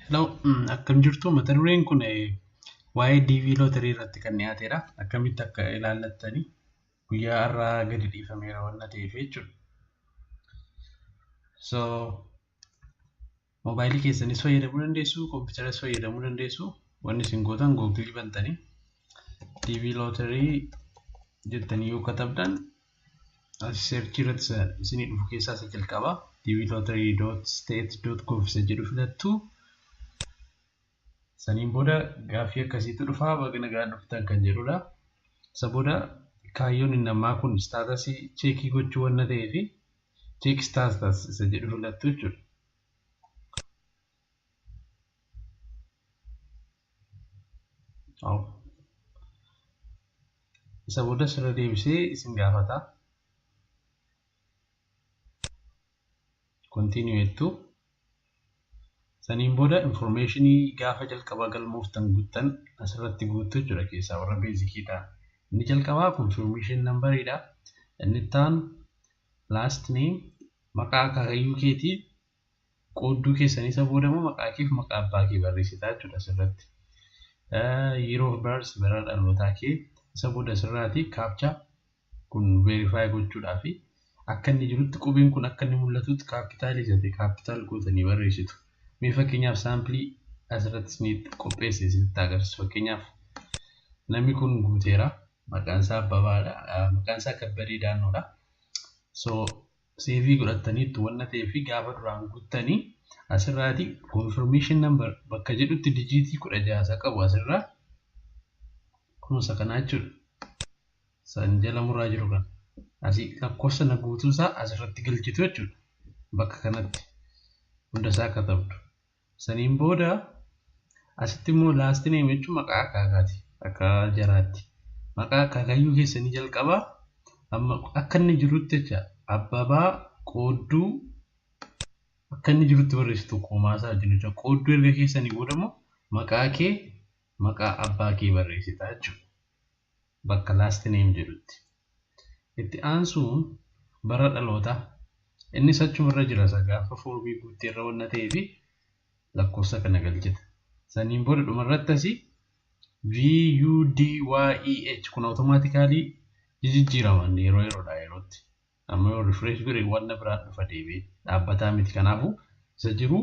Hello, akkam jirtu mata dureen kun waa'ee DV looterii irratti kan dhiyaateedha. Akkamitti akka ilaallattanii guyyaa har'aa gadi dhiifameera waan ta'eef jechuudha. So, moobaayilii keessanis fayyadamuu dandeessu, kompiitaras fayyadamuu dandeessu. Wanni isin gootan googilii bantanii DV looterii jettanii yoo katabdan seerchii irratti isinii dhufu keessaa isa jalqaba dvlottery.state.gov isa jedhu filattu. Saniin booda gaaffii akkasiitu dhufaa baga nagaan dhuftan kan jedhudha. Isa booda kaayyoon inni ammaa kun staatasii cheekii gochuu waan ta'eef cheek staatas isa jedhu filattu jechuudha. Isa booda sirra deebisee isin gaafata. Continue jettu. Saniin booda informationii gaafa jalqabaa galmooftan guuttan asirratti guuttu jechuudha keessaa warra beezikii ta'an. Inni jalqabaa confirmation numberidha. Inni ta'an last name maqaa akaakayyuu keetii qoodduu keessanii isa booda immoo maqaa kee fi maqaa abbaa kee barreessitaa jechuudha asirratti. Year of birth bara dhalootaa kee isa booda asirraati captcha kun verify gochuudhaa fi akka inni jirutti qubeen kun akka inni mul'atutti kaapitaalizate kaapitaal gootanii barreessitu. Mee fakkeenyaaf saampilii asirratti ni qopheesse isinitti agarsiisu. Fakkeenyaaf namni kun guuteera maqaan isaa Abbabaadha maqaan isaa Kabbadee Daannoodha. So CV godhataniitu waan ta'eef gaafa duraan guuttanii asirraati confirmation number bakka jedhutti dijiitii 16 qabu asirraa kunuunsa kanaa jechuudha. San jala muraa jiru kan asii lakkoofsa na guutuusaa asirratti galchitu jechuudha. Bakka kanatti hundasaa katabdu. Saniin booda asitti immoo last name jechuun maqaa akaakaati akka jaraatti. Maqaa akaakayyuu keessanii jalqabaa amma akka inni jirutti jecha Abbabaa qoodduu akka inni jirutti barreessitu qoomaasaa wajjin jechuudha. Qoodduu erga keessanii booda immoo maqaa kee maqaa abbaa kee barreessita jechuudha. Bakka last name jedhutti. Itti aansuun bara dhalootaa. Innis achumarra jira gaafa foormii guuttee irra waan ta'eef lakkoofsa kana galchita. Saniin booda dhumarratti asii VUDYEH kun automaatikaalii jijjiiraman yerootti. Amma yoo refresh godhe waan biraa dhufa deebi'ee dhaabbataa miti. Kanaafuu isa jiru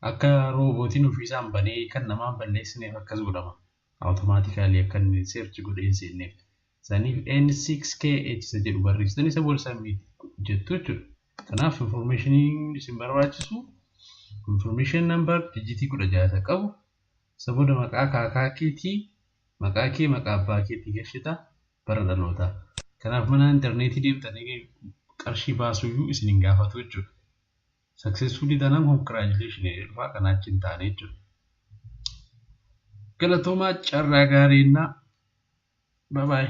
akka roobootiin ofiisaan banee kan namaan balleessineef akkas godhama. Automaatikaalii akka inni search godhee hin seenneef. Saniif N6KH isa jedhu barreessitanii isa booda submit jettu jechuudha. Kanaaf informationii isin barbaachisu information number dijiitii 16 qabu isa booda maqaa akaakaa keetii maqaa kee maqaa abbaa keetii galchita bara dhalootaa. Kanaaf mana interneetii deemtanii qarshii baasuyyuu isin hin gaafatu jechuudha. Successfully taanaan congratulations dhufaa kanaa achi hin taane jechuudha. Galatoomaa carraa gaariinaa. Bye bye.